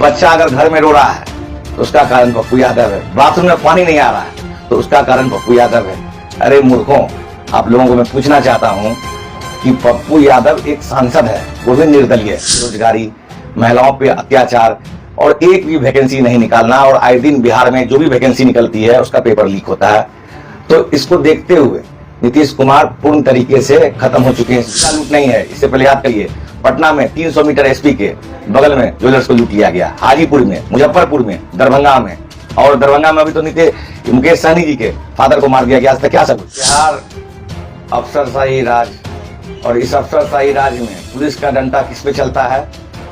बच्चा अगर घर में रो रहा है तो उसका कारण पप्पू यादव है। बाथरूम में पानी नहीं आ रहा है तो उसका कारण पप्पू यादव है। अरे मूर्खों, आप लोगों को मैं पूछना चाहता हूं कि पप्पू यादव एक सांसद है, वो भी निर्दलीय। बेरोजगारी, महिलाओं पे अत्याचार और एक भी वैकेंसी नहीं निकालना, और आए दिन बिहार में जो भी वैकेंसी निकलती है उसका पेपर लीक होता है। तो इसको देखते हुए नीतीश कुमार पूर्ण तरीके से खत्म हो चुके हैं। इसका लूट नहीं है, इससे पहले याद करिए पटना में 300 मीटर एसपी के बगल में ज्वेलर्स को लूट लिया गया, हाजीपुर में, मुजफ्फरपुर में, दरभंगा में, और दरभंगा में अभी तो मुकेश सहनी जी के फादर को मार दिया गया। आज तक क्या सब बिहार अफसरशाही राज, और इस अफसरशाही राज में पुलिस का डंडा किस पे चलता है?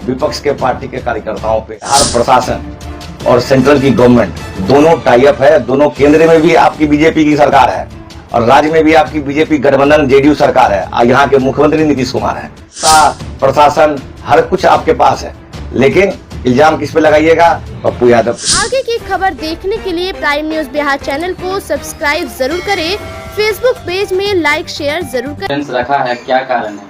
विपक्ष के पार्टी के कार्यकर्ताओं पे। बिहार प्रशासन और सेंट्रल की गवर्नमेंट दोनों टाई अप है। दोनों केंद्र में भी आपकी बीजेपी की सरकार है और राज्य में भी आपकी बीजेपी गठबंधन जेडीयू सरकार है। यहाँ के मुख्यमंत्री नीतीश कुमार है। प्रशासन हर कुछ आपके पास है, लेकिन इल्जाम किस पे लगाइएगा? पप्पू यादव। आगे की खबर देखने के लिए प्राइम न्यूज बिहार चैनल को सब्सक्राइब जरूर करें। फेसबुक पेज में लाइक शेयर जरूर करें। रखा है, क्या कारण है?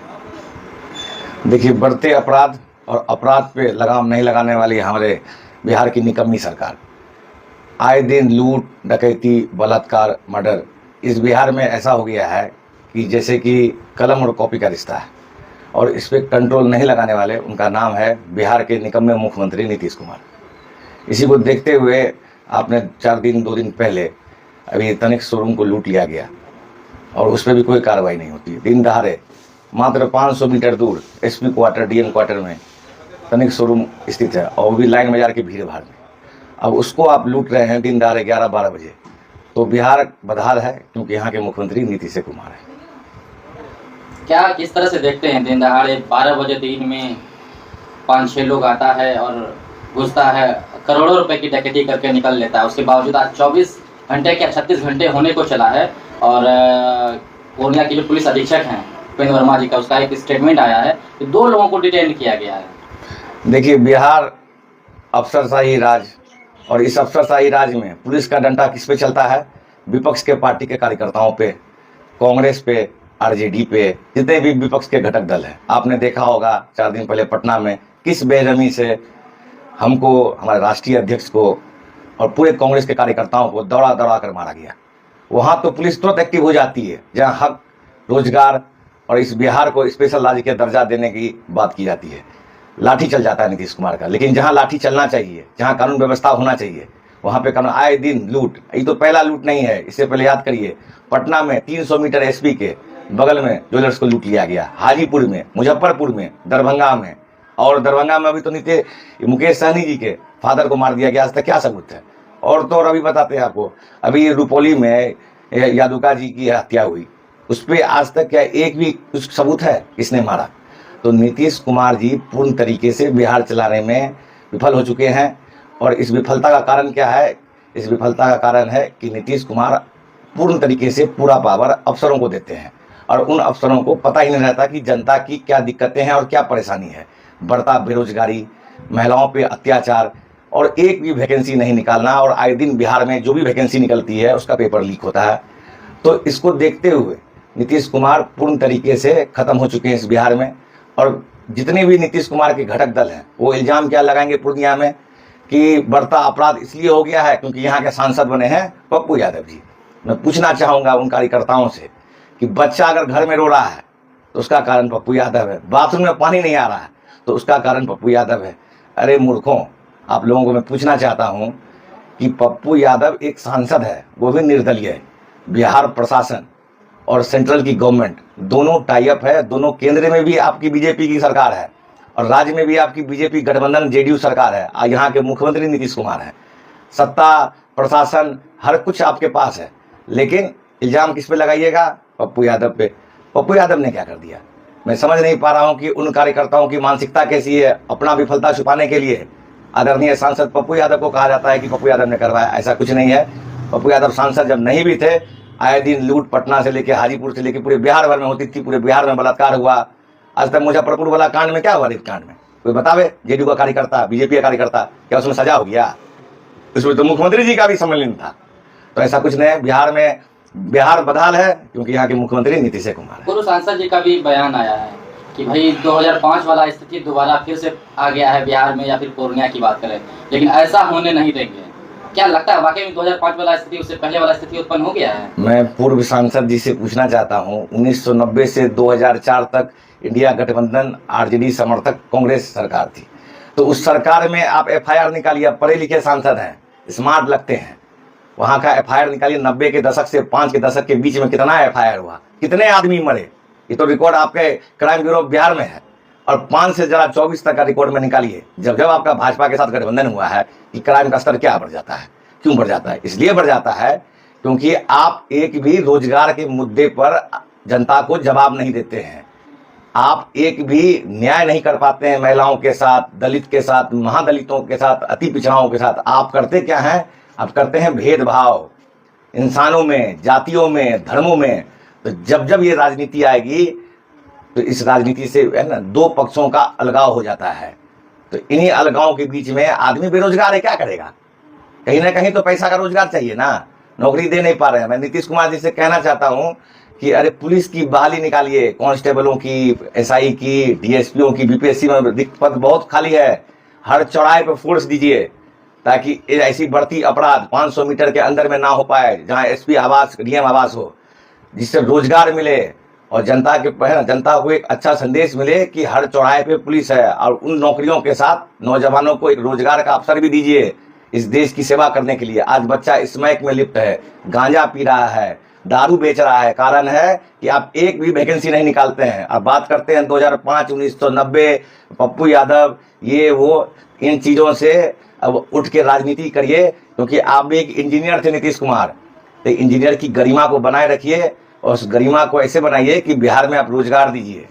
देखिए, बढ़ते अपराध और अपराध पे लगाम नहीं लगाने वाली हमारे बिहार की निकम्मी सरकार। आए दिन लूट, डकैती, बलात्कार, मर्डर इस बिहार में ऐसा हो गया है कि जैसे कि कलम और कॉपी का रिश्ता है, और इस पर कंट्रोल नहीं लगाने वाले उनका नाम है बिहार के निकम्मे मुख्यमंत्री नीतीश कुमार। इसी को देखते हुए आपने 2 दिन पहले अभी तनिक शोरूम को लूट लिया गया और उस पर भी कोई कार्रवाई नहीं होती। दिन दहाड़े मात्र 500 मीटर दूर एसपी क्वार्टर, डीएम क्वार्टर में तनिक शोरूम स्थित है, और वो भी लाइन बाजार की भीड़ भाड़ में। अब उसको आप लूट रहे हैं दिन दहाड़े 11-12 बजे। तो बिहार बदहाल है, क्योंकि यहाँ के मुख्यमंत्री नीतीश कुमार है। क्या किस तरह से देखते हैं दिन दहाड़े 12 बजे दिन में 5-6 लोग आता है और घुसता है, करोड़ों रुपए की डकैती करके निकल लेता है। उसके बावजूद आज 24 घंटे क्या 36 घंटे होने को चला है, और पूर्णिया के जो पुलिस अधीक्षक हैं उपेंद्र वर्मा जी का, उसका एक स्टेटमेंट आया है कि 2 लोगों को डिटेन किया गया है। देखिए, बिहार अफसरशाही राज, और इस अफसरशाही राज में पुलिस का डंडा किस पे चलता है? विपक्ष के पार्टी के कार्यकर्ताओं पे, कांग्रेस पे, आरजेडी पे, जितने भी विपक्ष के घटक दल हैं। आपने देखा होगा 4 दिन पहले पटना में किस बेरहमी से हमको, हमारे राष्ट्रीय अध्यक्ष को और पूरे कांग्रेस के कार्यकर्ताओं को दौड़ा दौड़ा कर मारा गया। वहां तो पुलिस तुरंत एक्टिव हो जाती है जहां हक, रोजगार और इस बिहार को स्पेशल राज्य का दर्जा देने की बात की जाती है। लाठी चल जाता है नीतीश कुमार का। लेकिन जहां लाठी चलना चाहिए, जहां कानून व्यवस्था होना चाहिए, वहां पे कानून। आए दिन लूट, ये तो पहला लूट नहीं है। इससे पहले याद करिए पटना में 300 मीटर एसपी के बगल में ज्वेलर्स को लूट लिया गया, हाजीपुर में, मुजफ्फरपुर में, दरभंगा में, और दरभंगा में अभी तो मुकेश सहनी जी के फादर को मार दिया गया। आज तक क्या सबूत है? और तो और अभी बताते हैं आपको, अभी रुपौली में यादुका जी की हत्या हुई, उस पर आज तक क्या एक भी कुछ सबूत है किसने मारा? तो नीतीश कुमार जी पूर्ण तरीके से बिहार चलाने में विफल हो चुके हैं। और इस विफलता का कारण क्या है? इस विफलता का कारण है कि नीतीश कुमार पूर्ण तरीके से पूरा पावर अफसरों को देते हैं, और उन अफसरों को पता ही नहीं रहता कि जनता की क्या दिक्कतें हैं और क्या परेशानी है। बढ़ता बेरोजगारी, महिलाओं पे अत्याचार और एक भी वैकेंसी नहीं निकालना, और आए दिन बिहार में जो भी वैकेंसी निकलती है उसका पेपर लीक होता है। तो इसको देखते हुए नीतीश कुमार पूर्ण तरीके से खत्म हो चुके हैं इस बिहार में। और जितने भी नीतीश कुमार के घटक दल हैं वो इल्जाम क्या लगाएंगे पूर्णिया में कि बढ़ता अपराध इसलिए हो गया है क्योंकि यहाँ के सांसद बने हैं पप्पू यादव जी। मैं पूछना चाहूँगा उन कार्यकर्ताओं से कि बच्चा अगर घर में रो रहा है तो उसका कारण पप्पू यादव है। बाथरूम में पानी नहीं आ रहा है तो उसका कारण पप्पू यादव है। अरे मूर्खों, आप लोगों को मैं पूछना चाहता हूँ कि पप्पू यादव एक सांसद है, वो भी निर्दलीय है। बिहार प्रशासन और सेंट्रल की गवर्नमेंट दोनों टाई अप है। दोनों केंद्र में भी आपकी बीजेपी की सरकार है और राज्य में भी आपकी बीजेपी गठबंधन जेडीयू सरकार है। यहाँ के मुख्यमंत्री नीतीश कुमार है। सत्ता, प्रशासन हर कुछ आपके पास है, लेकिन इल्जाम किस पे लगाइएगा? पप्पू यादव पे। पप्पू यादव ने क्या कर दिया? मैं समझ नहीं पा रहा हूं कि उन कार्यकर्ताओं की मानसिकता कैसी है। अपना विफलता छुपाने के लिए आदरणीय सांसद पप्पू यादव को कहा जाता है कि पप्पू यादव ने करवाया। ऐसा कुछ नहीं है। पप्पू यादव सांसद जब नहीं भी थे, आए दिन लूट पटना से लेकर हाजीपुर से लेकर पूरे बिहार भर में होती थी। पूरे बिहार में बलात्कार हुआ। आज तक मुजफ्फरपुर वाला कांड में क्या हुआ? रेप कांड में कोई बतावे? जेडीयू का कार्यकर्ता, बीजेपी का कार्यकर्ता, क्या उसमें सजा हो गया? उसमें तो मुख्यमंत्री जी का भी सम्मिलन था। तो ऐसा कुछ नहीं है। बिहार में बिहार बदहाल है क्योंकि यहाँ के मुख्यमंत्री नीतीश कुमार है। पूर्व सांसद जी का भी बयान आया है कि भाई 2005 वाला स्थिति दोबारा फिर से आ गया है बिहार में, या फिर पूर्णिया की बात करें, लेकिन ऐसा होने नहीं देंगे। क्या लगता है वाकई में 2005 वाला स्थिति उससे पहले वाला स्थिति उत्पन्न हो गया है? मैं पूर्व सांसद जी से पूछना चाहता हूं, 1990 से 2004 तक इंडिया गठबंधन आरजेडी समर्थक कांग्रेस सरकार थी, तो उस सरकार में आप एफआईआर निकालिए, आप पढ़े लिखे सांसद हैं, स्मार्ट लगते हैं, वहां का एफआईआर निकालिए। 90 के दशक से 5 के दशक के बीच में कितना एफआईआर हुआ, कितने आदमी मरे, ये तो रिकॉर्ड आपके क्राइम ब्यूरो बिहार में है। और 5 से जरा 24 तक का रिकॉर्ड में निकालिए, जब जब आपका भाजपा के साथ गठबंधन हुआ है, कि क्राइम का स्तर क्या बढ़ जाता है, क्यों बढ़ जाता है? इसलिए बढ़ जाता है क्योंकि आप एक भी रोजगार के मुद्दे पर जनता को जवाब नहीं देते हैं, आप एक भी न्याय नहीं कर पाते हैं महिलाओं के साथ, दलित के साथ, महादलितों के साथ, अति पिछड़ाओं के साथ। आप करते क्या हैं? आप करते हैं भेदभाव इंसानों में, जातियों में, धर्मों में। तो जब जब ये राजनीति आएगी तो इस राजनीति से है ना, दो पक्षों का अलगाव हो जाता है। तो इन्हीं अलगावों के बीच में आदमी बेरोजगार है, क्या करेगा? कहीं ना कहीं तो पैसा का रोजगार चाहिए ना, नौकरी दे नहीं पा रहे हैं। मैं नीतीश कुमार जी से कहना चाहता हूं कि अरे पुलिस की बहाली निकालिए, कांस्टेबलों की, एसआई की, डीएसपीओ की, बीपीएससी में पद बहुत खाली है, हर चौराहे पर फोर्स दीजिए ताकि ऐसी बढ़ती अपराध 500 मीटर के अंदर में ना हो पाए, जहां एसपी आवास, डीएम आवास हो, जिससे रोजगार मिले और जनता को एक अच्छा संदेश मिले कि हर चौराहे पे पुलिस है। और उन नौकरियों के साथ नौजवानों को एक रोजगार का अवसर भी दीजिए इस देश की सेवा करने के लिए। आज बच्चा स्मैक में लिप्त है, गांजा पी रहा है, दारू बेच रहा है, कारण है कि आप एक भी वैकेंसी नहीं निकालते हैं। अब बात करते हैं 2005, 1990, पप्पू यादव, ये वो, इन चीजों से अब उठ के राजनीति करिए, क्योंकि आप भी एक इंजीनियर थे नीतीश कुमार, तो इंजीनियर की गरिमा को बनाए रखिए और उस गरिमा को ऐसे बनाइए कि बिहार में आप रोजगार दीजिए,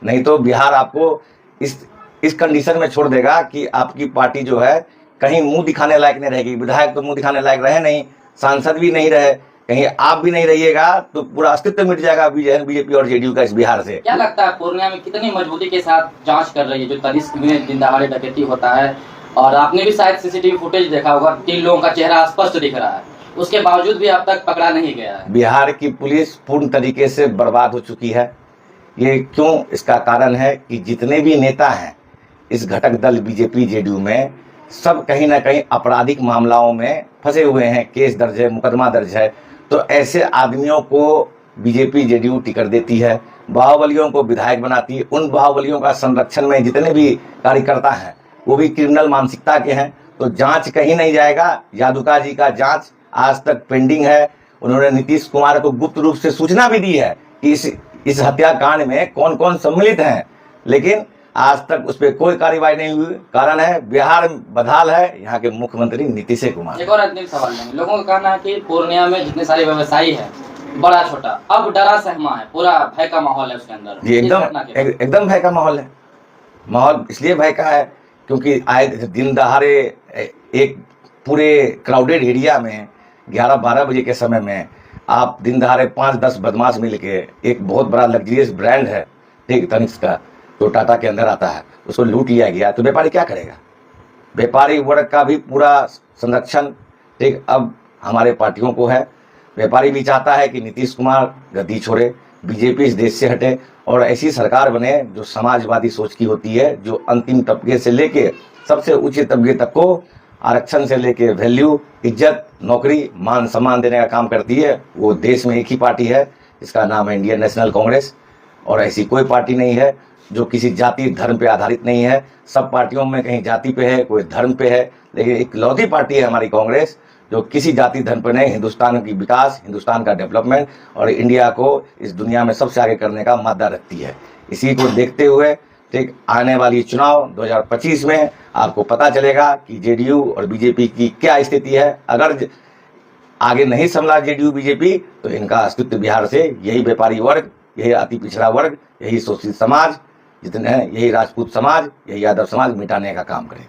नहीं तो बिहार आपको इस कंडीशन में छोड़ देगा कि आपकी पार्टी जो है कहीं मुंह दिखाने लायक नहीं रहेगी। विधायक तो मुंह दिखाने लायक रहे नहीं, सांसद भी नहीं रहे, कहीं आप भी नहीं रहिएगा तो पूरा अस्तित्व मिट जाएगा बीजेपी और जेडीयू का इस बिहार से। क्या लगता है पूर्णिया में कितनी मजबूती के साथ जांच कर रही है? जो तनिष्क में दिन दहाड़े डकैती होता है, और आपने भी शायद सीसीटीवी फुटेज देखा होगा, 3 लोगों का चेहरा स्पष्ट दिख रहा है, उसके बावजूद भी अब तक पकड़ा नहीं गया है। बिहार की पुलिस पूर्ण तरीके से बर्बाद हो चुकी है। ये क्यों? इसका कारण है कि जितने भी नेता हैं इस घटक दल बीजेपी जेडीयू में, सब कहीं ना कहीं आपराधिक मामलाओं में फंसे हुए हैं, केस दर्ज है, मुकदमा दर्ज है। तो ऐसे आदमियों को बीजेपी जेडीयू टिकट देती है, बाहुबलियों को विधायक बनाती है। उन बाहुबलियों का संरक्षण में जितने भी कार्यकर्ता हैं वो भी क्रिमिनल मानसिकता के हैं, तो जांच कहीं नहीं जाएगा। यादुका जी का जांच आज तक पेंडिंग है। उन्होंने नीतीश कुमार को गुप्त रूप से सूचना भी दी है कि इस हत्याकांड में कौन कौन सम्मिलित हैं, लेकिन आज तक उस पर कोई कार्रवाई नहीं हुई। कारण है बिहार बदहाल है, यहाँ के मुख्यमंत्री नीतीश कुमार। एक और अंतिम सवाल है, लोगों का कहना है कि पूर्णिया में जितने सारे व्यवसायी है, बड़ा छोटा, अब डरा सहमा है, पूरा भय का माहौल है उसके अंदर। जी एकदम भय का माहौल है। माहौल इसलिए भय का है क्योंकि आए दिन दहाड़े एक पूरे क्राउडेड एरिया में 11-12 बजे के समय में आप दिन दहाड़े 5-10 बदमाश मिलके एक बहुत बड़ा लग्जरियस ब्रांड है, ठीक, तनिष्क का, तो टाटा के अंदर आता है, उसको लूट लिया गया, तो व्यापारी क्या करेगा? व्यापारी वर्ग का भी पूरा संरक्षण ठीक अब हमारे पार्टियों को है। व्यापारी भी चाहता है कि नीतीश कुमार गद्दी छोड़े, बीजेपी इस देश से हटे और ऐसी सरकार बने जो समाजवादी सोच की होती है, जो अंतिम तबके से लेके सबसे ऊंचे तबके तक को आरक्षण से लेके वैल्यू, इज्जत, नौकरी, मान सम्मान देने का काम करती है। वो देश में एक ही पार्टी है, इसका नाम है इंडियन नेशनल कांग्रेस, और ऐसी कोई पार्टी नहीं है जो किसी जाति धर्म पे आधारित नहीं है। सब पार्टियों में कहीं जाति पे है, कोई धर्म पे है, लेकिन एक लौती पार्टी है हमारी कांग्रेस जो किसी जाति धर्म पर नहीं, हिंदुस्तान की विकास, हिंदुस्तान का डेवलपमेंट और इंडिया को इस दुनिया में सबसे आगे करने का मादा रखती है। इसी को देखते हुए ठीक आने वाली चुनाव 2025 में आपको पता चलेगा कि जेडीयू और बीजेपी की क्या स्थिति है। अगर आगे नहीं संभला जेडीयू बीजेपी तो इनका अस्तित्व बिहार से यही व्यापारी वर्ग, यही अति पिछड़ा वर्ग, यही शोषित समाज जितने हैं, यही राजपूत समाज, यही यादव समाज मिटाने का काम करें।